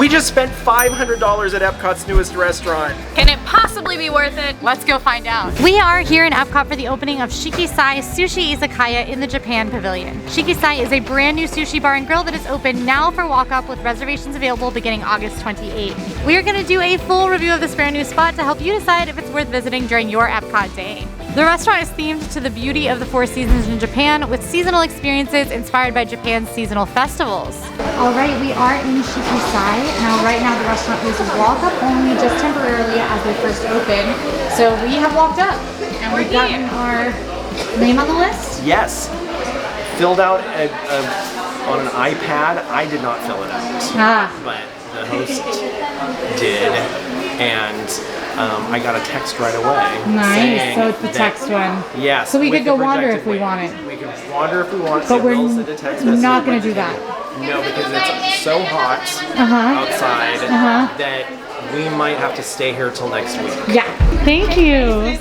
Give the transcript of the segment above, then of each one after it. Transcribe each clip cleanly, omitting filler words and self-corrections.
We just spent $500 at Epcot's newest restaurant. Can it possibly be worth it? Let's go find out. We are here in Epcot for the opening of Shiki-Sai Sushi Izakaya in the Japan Pavilion. Shiki-Sai is a brand new sushi bar and grill that is open now for walk-up with reservations available beginning August 28th. We are going to do a full review of this brand new spot to help you decide if it's worth visiting during your Epcot day. The restaurant is themed to the beauty of the 4 seasons in Japan with seasonal experiences inspired by Japan's seasonal festivals. Alright, we are in Shiki-Sai. Now right now the restaurant is walk-up only just temporarily as they first opened. So we have walked up and we've gotten our name on the list. Yes. Filled out on an iPad. I did not fill it out. But the host did. And I got a text right away. Nice. So it's the text one. Yeah. So we could go wander if we wanted. We could wander if we want. But we're not going to do that. No, because it's so hot outside that we might have to stay here till next week. Yeah. Thank you.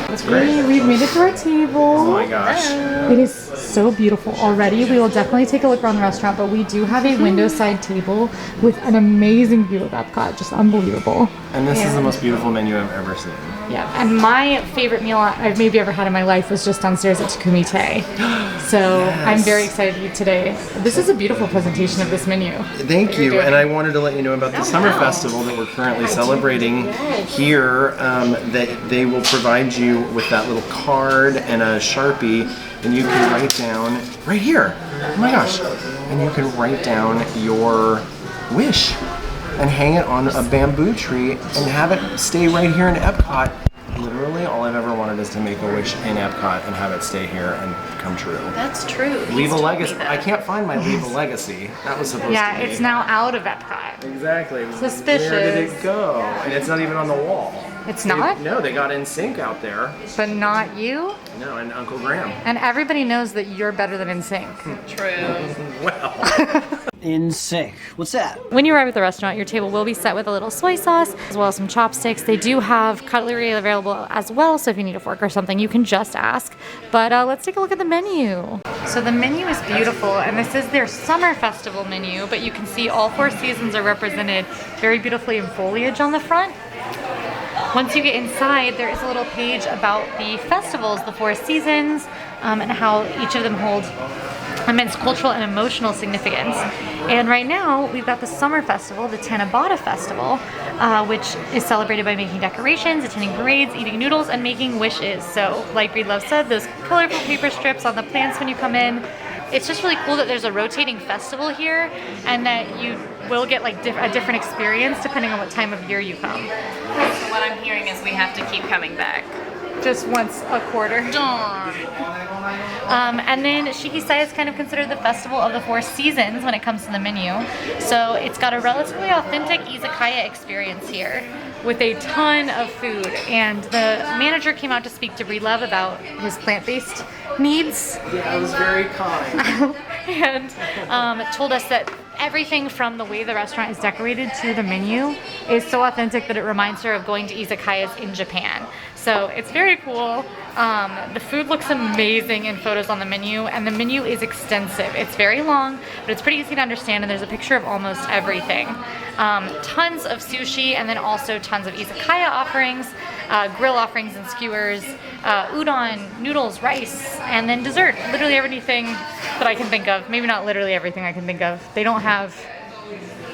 That's great. We've made it to our table. Oh my gosh. It is so beautiful already. We will definitely take a look around the restaurant, but we do have a window side table with an amazing view of Epcot. Just unbelievable. And this is the most beautiful menu I've ever seen. Yeah, and my favorite meal I've maybe ever had in my life was just downstairs at Takumi Te. So yes. I'm very excited to eat today. This is a beautiful presentation of this menu. Thank you, and I wanted to let you know about the summer festival that we're currently celebrating here. That they will provide you with that little card and a Sharpie, and you can write down, right here, oh my gosh, and you can write down your wish and hang it on a bamboo tree and have it stay right here in Epcot. Literally, all I've ever wanted is to make a wish in Epcot and have it stay here and come true. That's true. Leave a legacy. I can't find my leave a legacy. That was supposed to be. Yeah, it's now out of Epcot. Exactly. Suspicious. Where did it go? And it's not even on the wall. It's not? No, they got NSYNC out there. But not you? No, and Uncle Graham. And everybody knows that you're better than NSYNC. True. Well. NSYNC. What's that? When you arrive at the restaurant, your table will be set with a little soy sauce as well as some chopsticks. They do have cutlery available as well, so if you need a fork or something, you can just ask. But let's take a look at the menu. So the menu is beautiful, and this is their summer festival menu, but you can see all 4 seasons are represented very beautifully in foliage on the front. Once you get inside, there is a little page about the festivals, the 4 seasons, and how each of them hold immense cultural and emotional significance. And right now, we've got the summer festival, the Tanabata Festival, which is celebrated by making decorations, attending parades, eating noodles, and making wishes. So, like Breedlove said, those colorful paper strips on the plants when you come in. It's just really cool that there's a rotating festival here, and that you will get like a different experience depending on what time of year you come. So what I'm hearing is we have to keep coming back. Just once a quarter. Darn. And then Shiki-Sai is kind of considered the festival of the 4 seasons when it comes to the menu. So it's got a relatively authentic izakaya experience here with a ton of food. And the manager came out to speak to Breedlove about his plant-based needs. Yeah, it was very kind. And told us that everything from the way the restaurant is decorated to the menu is so authentic that it reminds her of going to izakayas in Japan. So it's very cool. The food looks amazing in photos on the menu, and the menu is extensive. It's very long, but it's pretty easy to understand, and there's a picture of almost everything. Tons of sushi, and then also tons of izakaya offerings, grill offerings and skewers, udon, noodles, rice, and then dessert. Literally everything that I can think of. Maybe not literally everything I can think of. They don't have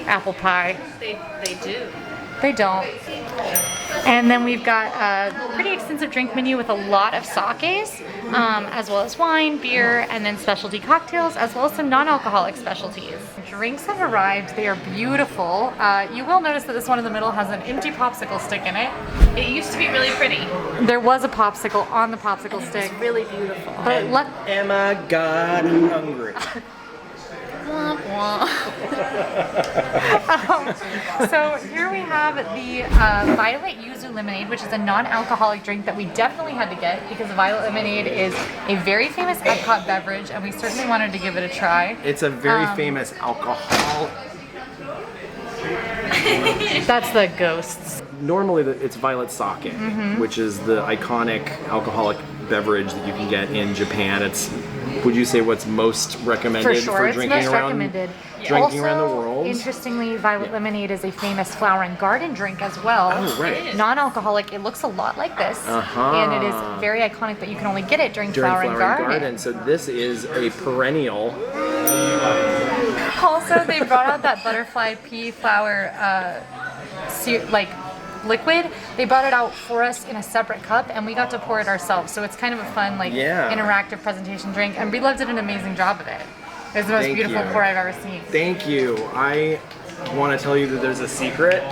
apple pie. They do. They don't. And then we've got a pretty extensive drink menu with a lot of sakes, as well as wine, beer, and then specialty cocktails, as well as some non-alcoholic specialties. Drinks have arrived. They are beautiful. You will notice that this one in the middle has an empty popsicle stick in it. It used to be really pretty. There was a popsicle on the popsicle stick. It's really beautiful. But Emma got hungry. So here we have the Violet Yuzu Lemonade, which is a non-alcoholic drink that we definitely had to get because Violet Lemonade is a very famous Epcot beverage, and we certainly wanted to give it a try. It's a very famous alcohol. That's the ghosts. Normally it's Violet Sake, which is the iconic alcoholic beverage that you can get in Japan. It's, would you say, what's most recommended For sure, for it's drinking most around recommended. drinking around the Also, world? interestingly, Violet Lemonade is a famous flower and garden drink as well. Oh, right. Non-alcoholic. It looks a lot like this, and it is very iconic. But you can only get it during During flower and garden. So this is a perennial. Also, they brought out that butterfly pea flower, liquid. They brought it out for us in a separate cup, and we got to pour it ourselves. So it's kind of a fun, interactive presentation drink, and Brie did an amazing job of it. It was the most beautiful pour I've ever seen. Thank you. I want to tell you that there's a secret,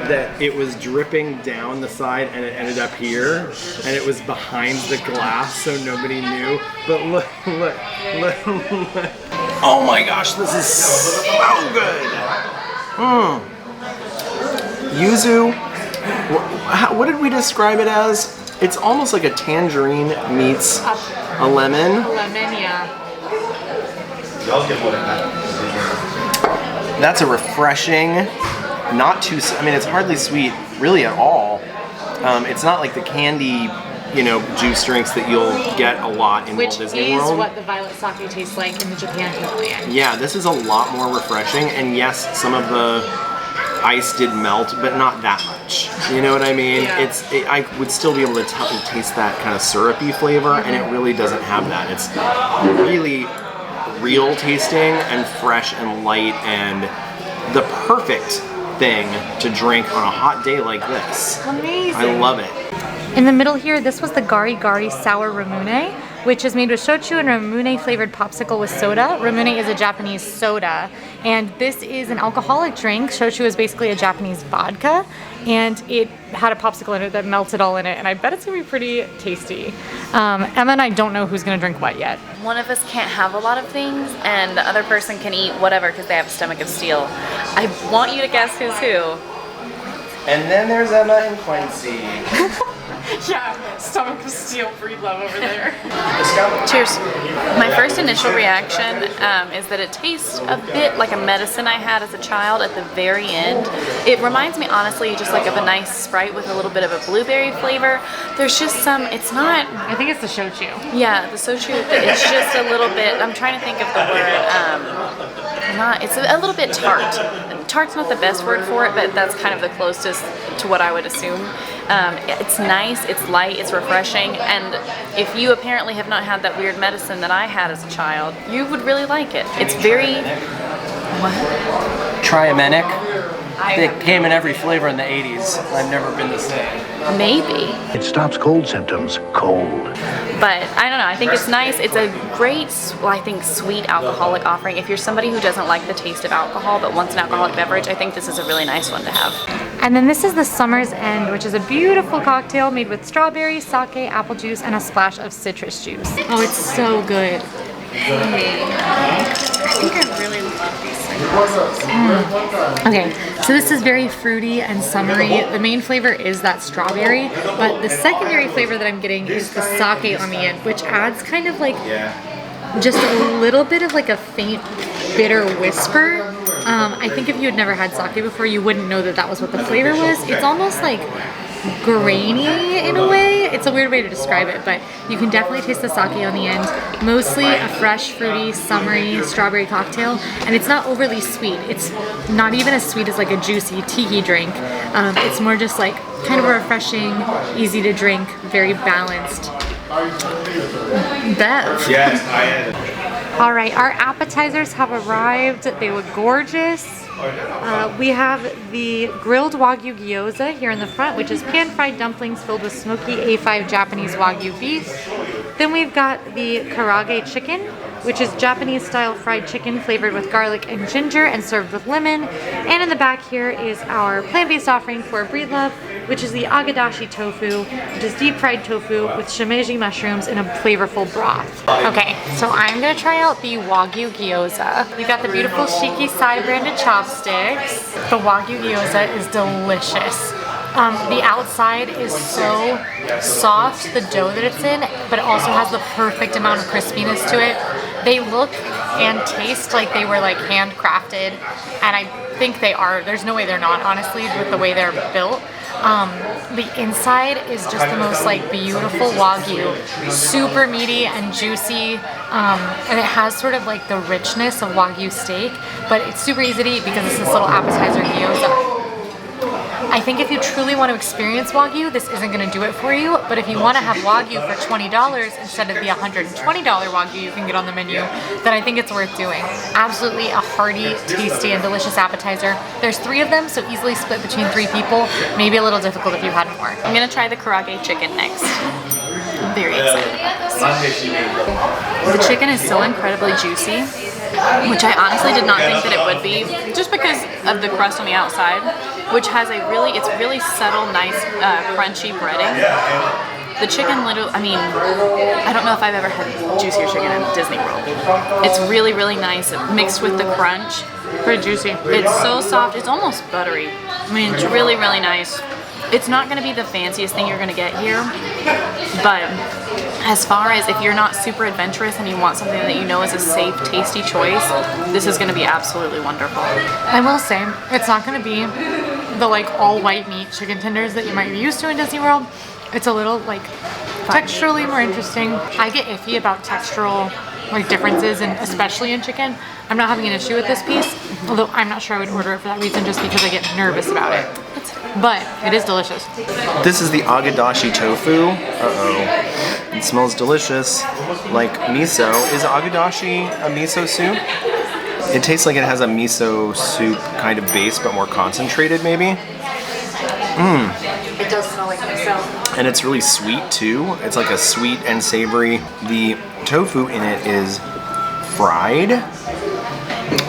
that it was dripping down the side and it ended up here, and it was behind the glass so nobody knew. But look. Oh my gosh, this is so good. Yuzu, what did we describe it as? It's almost like a tangerine meets a lemon. A lemon, yeah. That's a refreshing, not too, I mean, it's hardly sweet really at all. It's not like the candy, juice drinks that you'll get a lot in Walt Disney World. Which is what the violet sake tastes like in the Japan Pavilion. Yeah, this is a lot more refreshing, and yes, some of the ice did melt, but not that much. You know what I mean? Yeah. I would still be able to taste that kind of syrupy flavor, and it really doesn't have that. It's really real tasting and fresh and light, and the perfect thing to drink on a hot day like this. Amazing. I love it. In the middle here, this was the Gari Gari Sour Ramune, which is made with shochu and ramune flavored popsicle with soda. Ramune is a Japanese soda, and this is an alcoholic drink. Shochu is basically a Japanese vodka, and it had a popsicle in it that melted all in it, and I bet it's gonna be pretty tasty. Emma and I don't know who's gonna drink what yet. One of us can't have a lot of things, and the other person can eat whatever because they have a stomach of steel. I want you to guess who's who. And then there's Emma and Quincy. Yeah, stomach of steel, breed love over there. Cheers. My first initial reaction is that it tastes a bit like a medicine I had as a child at the very end. It reminds me honestly just like of a nice Sprite with a little bit of a blueberry flavor. There's just some, it's not... I think it's the shochu. Yeah, the soju, it's just a little bit, I'm trying to think of the word, it's a little bit tart. Tart's not the best word for it, but that's kind of the closest to what I would assume. It's nice, it's light, it's refreshing, and if you apparently have not had that weird medicine that I had as a child, you would really like it. It's very... What? Triamenic. They came in every flavor in the 80s. I've never been the same. Maybe. It stops cold symptoms cold. But I don't know, I think it's nice. It's a great, sweet alcoholic offering. If you're somebody who doesn't like the taste of alcohol but wants an alcoholic beverage, I think this is a really nice one to have. And then this is the Summer's End, which is a beautiful cocktail made with strawberry, sake, apple juice, and a splash of citrus juice. Oh, it's so good. I think I really love these things. Okay, so this is very fruity and summery. The main flavor is that strawberry, but the secondary flavor that I'm getting is the sake on the end, which adds kind of like just a little bit of like a faint bitter whisper. I think if you had never had sake before, you wouldn't know that that was what the flavor was. It's almost like grainy in a way. It's a weird way to describe it, but you can definitely taste the sake on the end. Mostly a fresh, fruity, summery strawberry cocktail, and it's not overly sweet. It's not even as sweet as like a juicy tiki drink. It's more just like kind of a refreshing, easy to drink, very balanced bev. Yes, I am. All right, our appetizers have arrived. They look gorgeous. We have the grilled Wagyu gyoza here in the front, which is pan-fried dumplings filled with smoky A5 Japanese Wagyu beef. Then we've got the karage chicken, which is Japanese-style fried chicken flavored with garlic and ginger and served with lemon. And in the back here is our plant-based offering for Breed Love, which is the agadashi tofu, which is deep-fried tofu with shimeji mushrooms in a flavorful broth. Okay, so I'm gonna try out the Wagyu gyoza. We got the beautiful Shiki-Sai branded chopsticks. The Wagyu gyoza is delicious. The outside is so soft, the dough that it's in, but it also has the perfect amount of crispiness to it. They look and taste like they were like handcrafted, and think they are. There's no way they're not, honestly, with the way they're built. The inside is just the most like beautiful Wagyu, super meaty and juicy, and it has sort of like the richness of Wagyu steak, but it's super easy to eat because it's this little appetizer gyoza. I think if you truly want to experience Wagyu, this isn't going to do it for you, but if you want to have Wagyu for $20 instead of the $120 Wagyu you can get on the menu, then I think it's worth doing. Absolutely a hearty, tasty, and delicious appetizer. There's 3 of them, so easily split between 3 people. Maybe a little difficult if you had more. I'm gonna try the karaage chicken next. I'm very excited about this. The chicken is so incredibly juicy, which I honestly did not think that it would be, just because of the crust on the outside, which has it's really subtle, nice, crunchy breading. The chicken literally, I mean, I don't know if I've ever had juicier chicken in Disney World. It's really, really nice, mixed with the crunch. Pretty juicy. It's so soft, it's almost buttery. I mean, it's really, really nice. It's not going to be the fanciest thing you're going to get here, but as far as if you're not super adventurous and you want something that you know is a safe, tasty choice, this is going to be absolutely wonderful. I will say, it's not going to be the like all white meat chicken tenders that you might be used to in Disney World. It's a little like texturally more interesting. I get iffy about textural like differences, and especially in chicken. I'm not having an issue with this piece, although I'm not sure I would order it for that reason, just because I get nervous about it. But it is delicious. This is the agadashi tofu. Uh-oh. It smells delicious, like miso. Is agadashi a miso soup? It tastes like it has a miso soup kind of base, but more concentrated, maybe. It does smell like miso. And it's really sweet too. It's like a sweet and savory. The tofu in it is fried.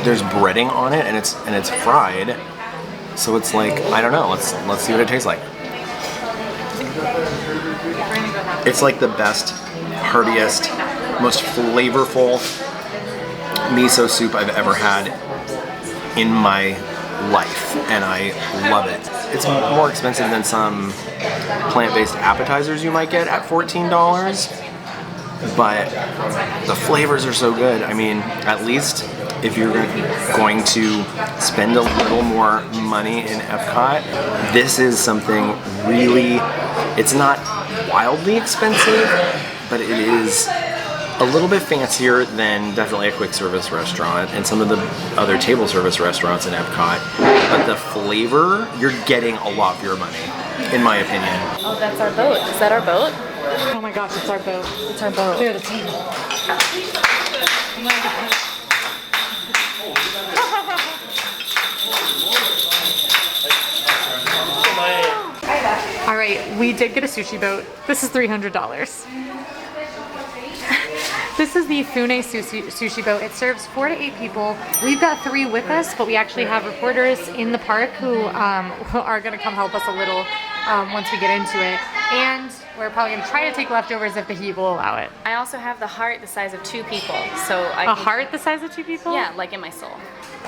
There's breading on it, and it's fried. So it's like, I don't know. Let's see what it tastes like. It's like the best, heartiest, most flavorful miso soup I've ever had in my life, and I love it. It's more expensive than some plant-based appetizers you might get at $14, but the flavors are so good. I mean, at least if you're going to spend a little more money in Epcot, this is something really, it's not wildly expensive, but it is a little bit fancier than definitely a quick service restaurant and some of the other table service restaurants in Epcot. But the flavor, you're getting a lot for your money, in my opinion. Oh, that's our boat. Is that our boat? Oh my gosh, it's our boat. It's our boat. Clear the table. Oh my gosh. All right, we did get a sushi boat. This is $300. This is the Fune sushi boat. It serves 4 to 8 people. We've got 3 with us, but we actually have reporters in the park who are going to come help us a little once we get into it. And we're probably going to try to take leftovers if the heat will allow it. I also have the heart the size of 2 people, so A heart the size of 2 people? Yeah, like in my soul.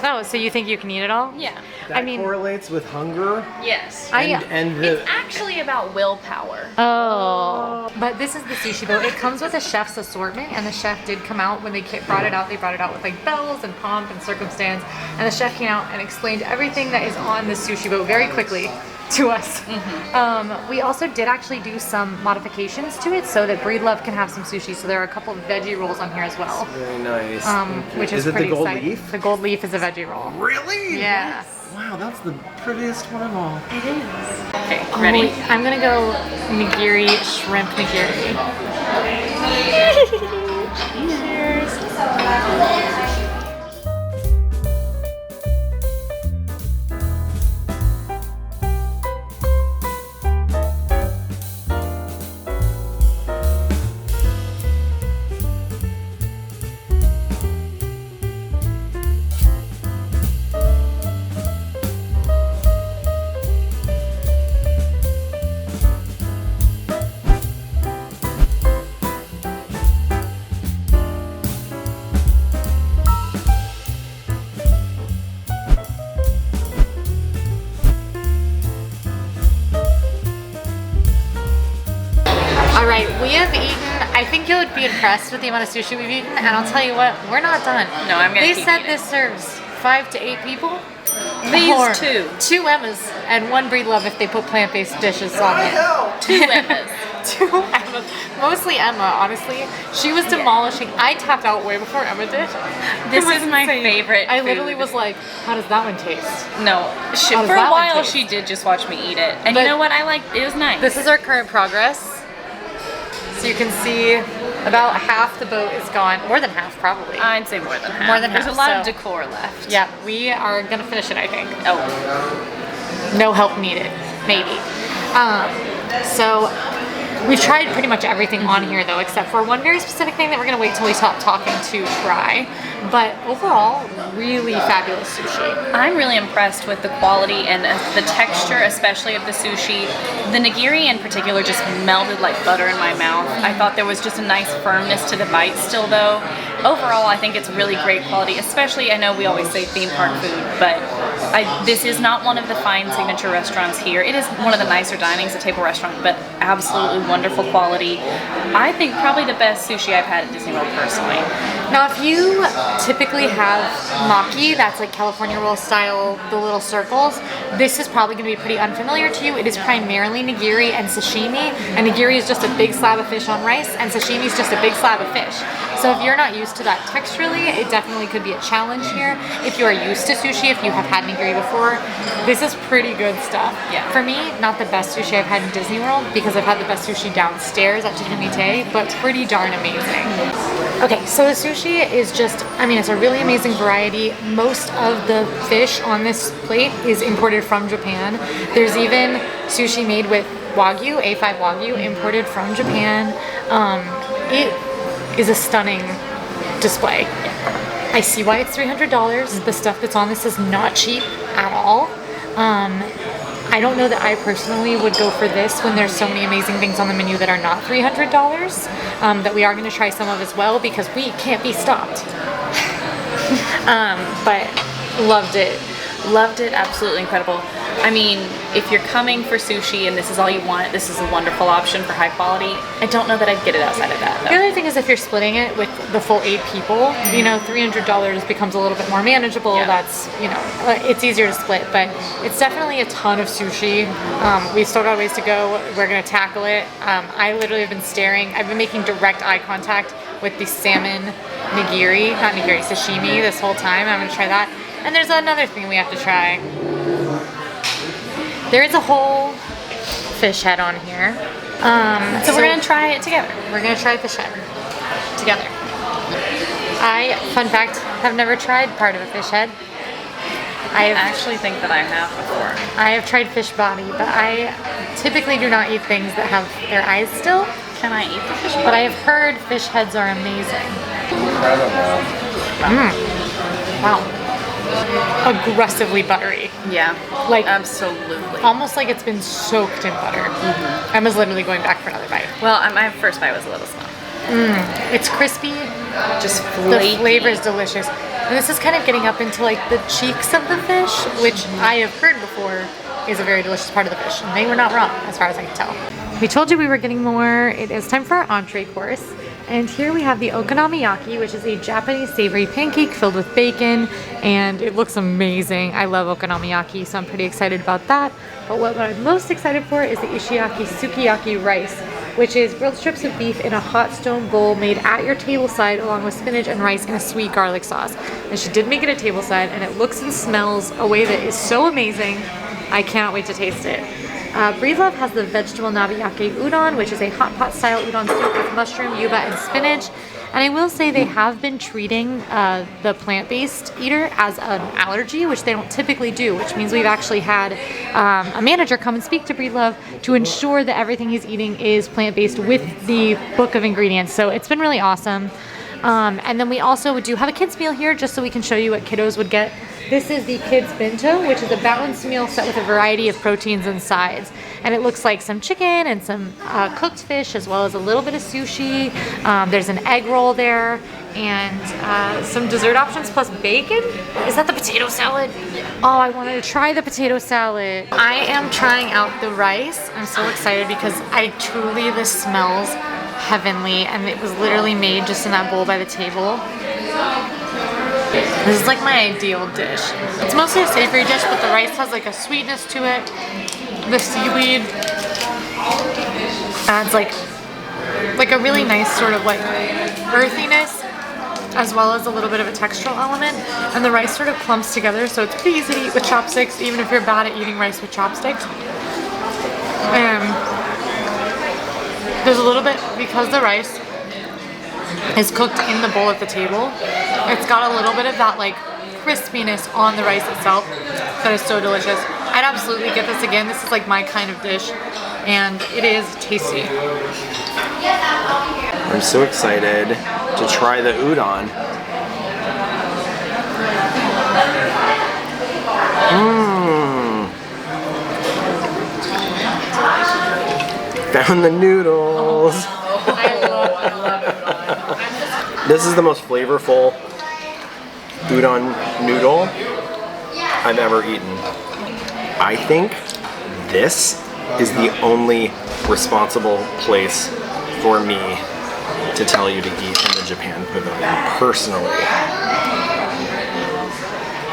Oh, so you think you can eat it all? Yeah. I mean, correlates with hunger. Yes. And It's actually about willpower. oh. But this is the sushi boat. It comes with a chef's assortment, and the chef did come out when they brought it out. They brought it out with like bells and pomp and circumstance, and the chef came out and explained everything that is on the sushi boat very quickly to us. We also did actually do some modifications to it so that Breedlove can have some sushi. So there are a couple of veggie rolls on here as well. very nice. Which is it pretty the gold exciting. leaf? The gold leaf is a veggie roll. Really? Yeah. Wow, that's the prettiest one of all. Okay, ready? I'm gonna go nigiri, shrimp nigiri. Cheers. We have eaten, I think you would be impressed with the amount of sushi we've eaten, and I'll tell you what, we're not done. No, I'm gonna They keep said eating. this serves 5 to 8 people. Or These two. 2 Emmas and 1 Breed Love if they put plant-based dishes on it. 2 Emmas. 2 Emmas. Mostly Emma, honestly. She was demolishing. I tapped out way before Emma did. This It was is my insane. favorite I literally food. was like, how does that one taste? No, How does for a that one while taste? she did just watch me eat it. And But you know what? It was nice. This is our current progress. So you can see about half the boat is gone. More than half, probably. I'd say more than half. More than There's half, a lot of so- decor left. Yeah, we are gonna finish it, I think. Oh, No help needed, maybe. So we've tried pretty much everything on here though, except for one very specific thing that we're gonna wait till we stop talking to try. But overall, really fabulous sushi. I'm really impressed with the quality and the texture, especially of the sushi. The nigiri in particular just melted like butter in my mouth. I thought there was just a nice firmness to the bite still though. Overall, I think it's really great quality, especially, I know we always say theme park food, but this is not one of the fine signature restaurants here. It is one of the nicer dinings, a table restaurant, but absolutely wonderful quality. I think probably the best sushi I've had at Disney World personally. Now, if you typically have maki, that's like California roll style, the little circles, this is probably going to be pretty unfamiliar to you. It is primarily nigiri and sashimi, and nigiri is just a big slab of fish on rice, and sashimi is just a big slab of fish. So if you're not used to that texturally, it definitely could be a challenge here. If you are used to sushi, if you have had nigiri before, this is pretty good stuff. Yeah. For me, not the best sushi I've had in Disney World, because I've had the best sushi downstairs at Chicken-Mite, but pretty darn amazing. Okay, so the sushi is just, I mean, it's a really amazing variety. Most of the fish on this plate is imported from Japan. There's even sushi made with Wagyu, A5 Wagyu, imported from Japan. It is a stunning display. I see why it's $300. The stuff that's on this is not cheap at all. I don't know that I personally would go for this when there's so many amazing things on the menu that are not $300, that we are going to try some of as well because we can't be stopped. But loved it. Loved it, absolutely incredible. I mean, if you're coming for sushi and this is all you want, this is a wonderful option for high quality. I don't know that I'd get it outside of that The though. other thing is if you're splitting it with the full 8 people, you know, $300 becomes a little bit more manageable. Yeah. That's, you know, it's easier to split, but it's definitely a ton of sushi. We've still got a ways to go. We're going to tackle it. I literally have been staring. I've been making direct eye contact with the salmon nigiri, not nigiri, sashimi this whole time. I'm going to try that. And there's another thing we have to try. There is a whole fish head on here. So we're gonna try it together. We're gonna try fish head together. I, fun fact, have never tried part of a fish head. I actually think that I have before. I have tried fish body, but I typically do not eat things that have their eyes still. Can I eat the fish? But I have heard fish heads are amazing. Wow. Aggressively buttery. Yeah, Like absolutely. almost like it's been soaked in butter. Emma's literally going back for another bite. Well, my first bite was a little slow. It's crispy. Just The flaky. flavor is delicious. And this is kind of getting up into like the cheeks of the fish, which I have heard before is a very delicious part of the fish. And they were not wrong as far as I can tell. We told you we were getting more. It is time for our entree course. And here we have the okonomiyaki, which is a Japanese savory pancake filled with bacon, and it looks amazing. I love okonomiyaki, so I'm pretty excited about that. But what I'm most excited for is the ishiyaki sukiyaki rice, which is grilled strips of beef in a hot stone bowl made at your table side along with spinach and rice in a sweet garlic sauce. And she did make it a table side, and it looks and smells a way that is so amazing. I cannot wait to taste it. Breedlove has the vegetable nabiyake udon, which is a hot pot style udon soup with mushroom, yuba, and spinach. And I will say they have been treating the plant-based eater as an allergy, which they don't typically do, which means we've actually had a manager come and speak to Breedlove to ensure that everything he's eating is plant-based with the book of ingredients. So it's been really awesome. And then we also do have a kids meal here just so we can show you what kiddos would get. This is the kids bento, which is a balanced meal set with a variety of proteins and sides. And it looks like some chicken and some cooked fish, as well as a little bit of sushi. There's an egg roll there and some dessert options plus bacon. Is that the potato salad? Oh, I wanted to try the potato salad. I am trying out the rice. I'm so excited because this smells heavenly, and it was literally made just in that bowl by the table. This is like my ideal dish. It's mostly a savory dish, but the rice has like a sweetness to it. The seaweed adds like a really nice sort of like earthiness, as well as a little bit of a textural element. And the rice sort of clumps together, so it's pretty easy to eat with chopsticks, even if you're bad at eating rice with chopsticks. There's a little bit, because the rice is cooked in the bowl at the table, it's got a little bit of that like crispiness on the rice itself that is so delicious. I'd absolutely get this again. This is like my kind of dish, and it is tasty. I'm so excited to try the udon. Found the noodles. I love it. This is the most flavorful udon noodle I've ever eaten. I think this is the only responsible place for me to tell you to eat in the Japan Pavilion, personally.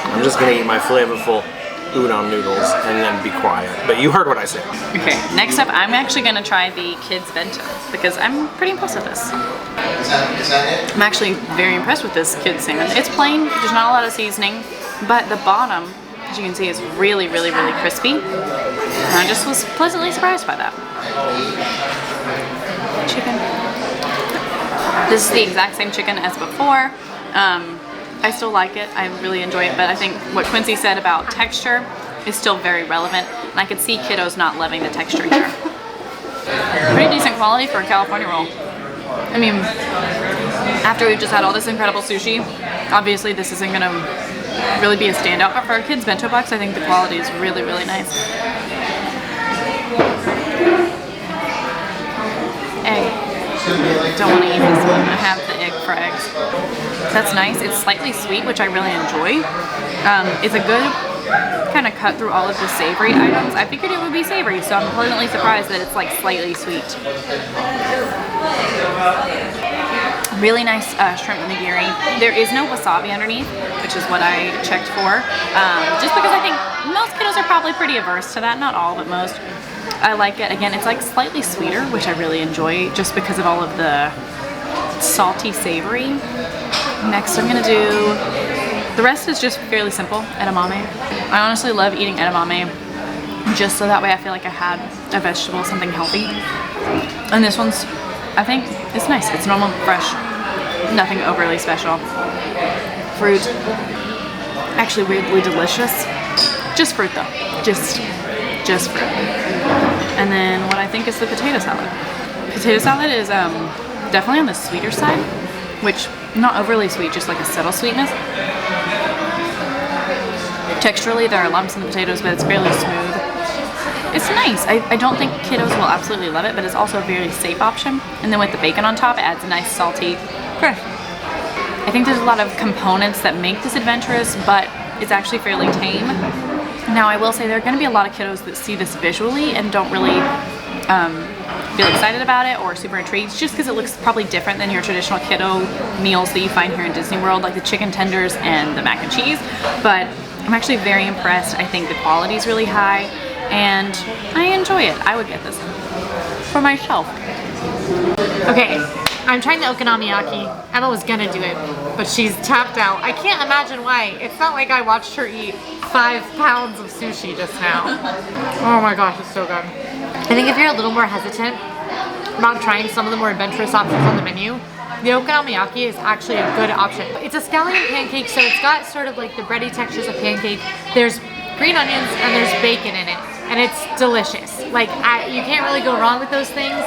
I'm just gonna eat my flavorful udon noodles and then be quiet. But you heard what I said. Okay, next up I'm actually gonna try the kids bento because I'm pretty impressed with this. I'm actually very impressed with this kids salmon. It's plain, there's not a lot of seasoning, but the bottom, as you can see, is really, really, really crispy. And I just was pleasantly surprised by that. Chicken. This is the exact same chicken as before. I still like it, I really enjoy it, but I think what Quincy said about texture is still very relevant, and I could see kiddos not loving the texture here. Pretty decent quality for a California roll. I mean, after we've just had all this incredible sushi, obviously this isn't gonna really be a standout, but for a kid's bento box, I think the quality is really, really nice. Egg. Don't want to eat this one. I have the egg for eggs. That's nice. It's slightly sweet, which I really enjoy. It's a good kind of cut through all of the savory items. I figured it would be savory, so I'm pleasantly surprised that it's like slightly sweet. Really nice shrimp nigiri. There is no wasabi underneath, which is what I checked for. Just because I think most kiddos are probably pretty averse to that. Not all, but most. I like it. Again, it's like slightly sweeter, which I really enjoy just because of all of the salty savory. Next I'm gonna do, the rest is just fairly simple, edamame. I honestly love eating edamame just so that way I feel like I had a vegetable, something healthy. And this one's, I think, it's nice. It's normal, fresh, nothing overly special. Fruit, actually weirdly delicious. Just fruit though, just fruit. And then what I think is the potato salad. Potato salad is definitely on the sweeter side, which not overly sweet, just like a subtle sweetness. Texturally, there are lumps in the potatoes, but it's fairly smooth. It's nice. I don't think kiddos will absolutely love it, but it's also a very safe option. And then with the bacon on top, it adds a nice salty crust. I think there's a lot of components that make this adventurous, but it's actually fairly tame. Now I will say there are going to be a lot of kiddos that see this visually and don't really feel excited about it or super intrigued, just because it looks probably different than your traditional kiddo meals that you find here in Disney World, like the chicken tenders and the mac and cheese. But I'm actually very impressed. I think the quality is really high and I enjoy it. I would get this for myself. Okay, I'm trying the okonomiyaki. Emma was gonna do it, but she's tapped out. I can't imagine why. It's not like I watched her eat 5 pounds of sushi just now. Oh my gosh, it's so good. I think if you're a little more hesitant about trying some of the more adventurous options on the menu, the okonomiyaki is actually a good option. It's a scallion pancake, so it's got sort of like the bready textures of pancake. There's green onions and there's bacon in it, and it's delicious. Like, you can't really go wrong with those things.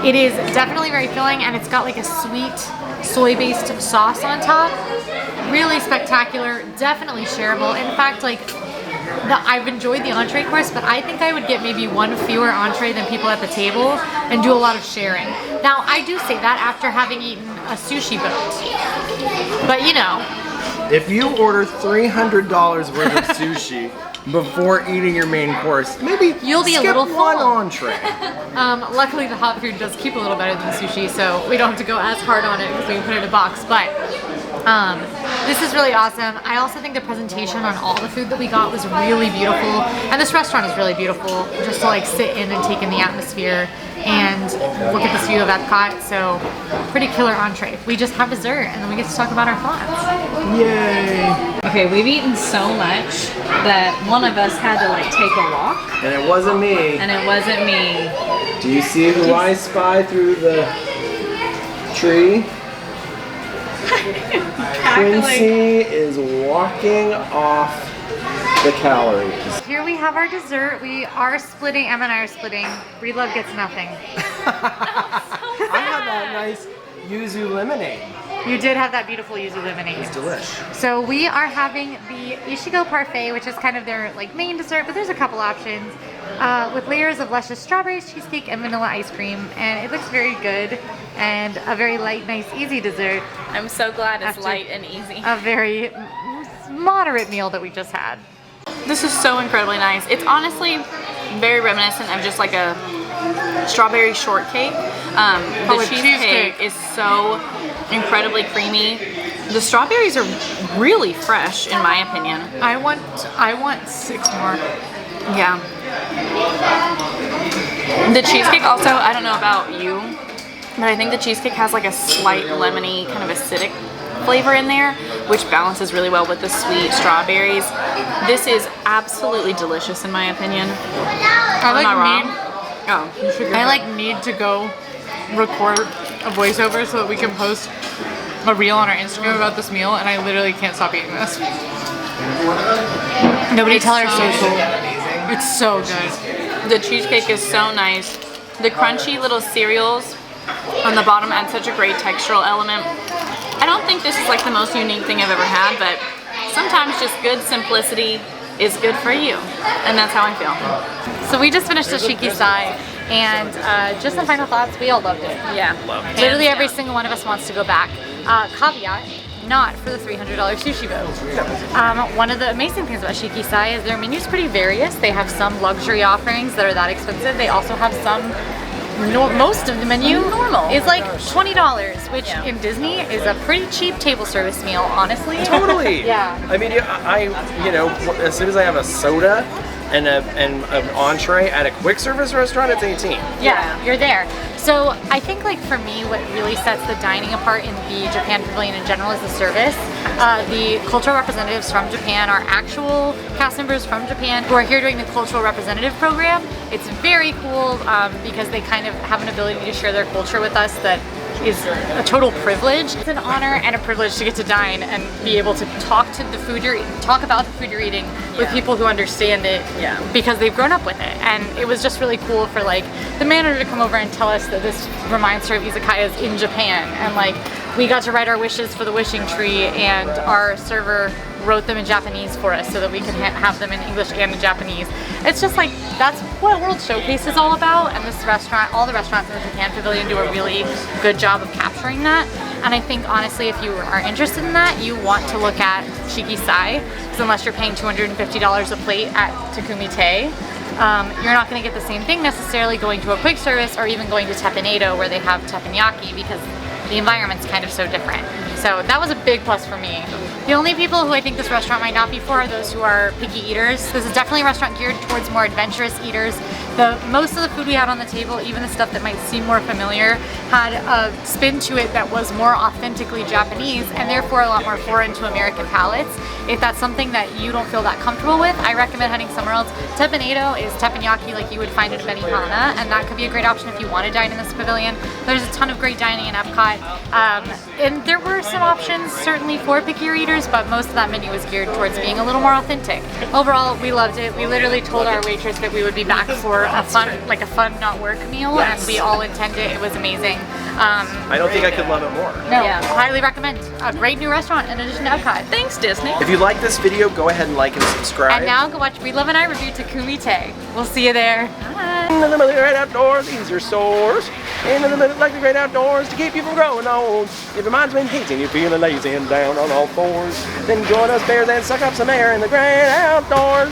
It is definitely very filling, and it's got like a sweet soy-based sauce on top. Really spectacular, definitely shareable. In fact, like, I've enjoyed the entree course, but I think I would get maybe one fewer entree than people at the table and do a lot of sharing. Now, I do say that after having eaten a sushi boat, but you know. If you order $300 worth of sushi before eating your main course, maybe you'll be a little full. One entree. Luckily, the hot food does keep a little better than sushi, so we don't have to go as hard on it because we can put it in a box. But This is really awesome. I also think the presentation on all the food that we got was really beautiful. And this restaurant is really beautiful just to like sit in and take in the atmosphere and look at this view of Epcot. So pretty killer entree. We just have dessert and then we get to talk about our thoughts. Yay! Okay, we've eaten so much that one of us had to like take a walk. And it wasn't me. And it wasn't me. Do you see who I spy through the tree? Quincy is walking off the calories. Here we have our dessert. We are splitting, Emma and I are splitting. Breedlove gets nothing. I had that nice yuzu lemonade. You did have that beautiful yuzu lemonade. It's delish. So we are having the Ichigo parfait, which is kind of their like main dessert, but there's a couple options with layers of luscious strawberries, cheesecake, and vanilla ice cream, and it looks very good and a very light, nice, easy dessert. I'm so glad it's After light and easy. A very moderate meal that we just had. This is so incredibly nice. It's honestly very reminiscent of just like a strawberry shortcake. The with cheesecake is so incredibly creamy. The strawberries are really fresh, in my opinion. I want 6 more. Yeah. The cheesecake also, I don't know about you, but I think the cheesecake has like a slight lemony, kind of acidic flavor in there, which balances really well with the sweet strawberries. This is absolutely delicious in my opinion. I need to go record a voiceover so that we can post a reel on our Instagram about this meal, and I literally can't stop eating this. Nobody tell her so cool. It's so good. The cheesecake is so nice. The crunchy little cereals on the bottom add such a great textural element. I don't think this is like the most unique thing I've ever had, but sometimes just good simplicity is good for you, and that's how I feel. So we just finished the Shiki-Sai, and just some final thoughts, we all loved it. Yeah. Literally every single one of us wants to go back. Caveat, not for the $300 sushi boat. One of the amazing things about Shiki-Sai is their menu's pretty various. They have some luxury offerings that are that expensive. They also have some, most of the menu normal is like $20, which in Disney is a pretty cheap table service meal, honestly. Totally. Yeah. I mean, as soon as I have a soda and an entree at a quick service restaurant, it's 18. Yeah, you're there. So I think like for me, what really sets the dining apart in the Japan Pavilion in general is the service. The cultural representatives from Japan are actual cast members from Japan who are here doing the cultural representative program. It's very cool because they kind of have an ability to share their culture with us that is a total privilege. It's an honor and a privilege to get to dine and be able to talk to the food you're talk about the food you're eating with people who understand it because they've grown up with it. And it was just really cool for like the manager to come over and tell us that this reminds her of izakayas in Japan, and like we got to write our wishes for the wishing tree, and our server wrote them in Japanese for us so that we can have them in English and in Japanese. It's just like, that's what World Showcase is all about, and this restaurant, all the restaurants in the Japan Pavilion do a really good job of capturing that. And I think honestly, if you are interested in that, you want to look at Shiki-Sai, because unless you're paying $250 a plate at Takumite, you're not going to get the same thing necessarily going to a quick service or even going to Teppanyaki where they have teppanyaki, because the environment's kind of so different. So that was a big plus for me. The only people who I think this restaurant might not be for are those who are picky eaters. This is definitely a restaurant geared towards more adventurous eaters. Most of the food we had on the table, even the stuff that might seem more familiar, had a spin to it that was more authentically Japanese and therefore a lot more foreign to American palates. If that's something that you don't feel that comfortable with, I recommend heading somewhere else. Teppanyaki is teppanyaki like you would find at a Benihana, and that could be a great option if you want to dine in this pavilion. There's a ton of great dining in Epcot, and there were some options certainly for pickier eaters, but most of that menu was geared towards being a little more authentic. Overall, we loved it. We literally told our waitress that we would be back for a fun not work meal, and we all intended it. It was amazing. I don't think I could love it more. No, highly recommend. A great new restaurant in addition to Epcot. Thanks, Disney. If you like this video, go ahead and like and subscribe. And now go watch Breedlove and I review Takumite. We'll see you there. Bye. In the great outdoors, these are stores. In the like the great outdoors to keep you from growing old. If your mind's been hating, you're feeling lazy and down on all fours, then join us bears and suck up some air in the great outdoors.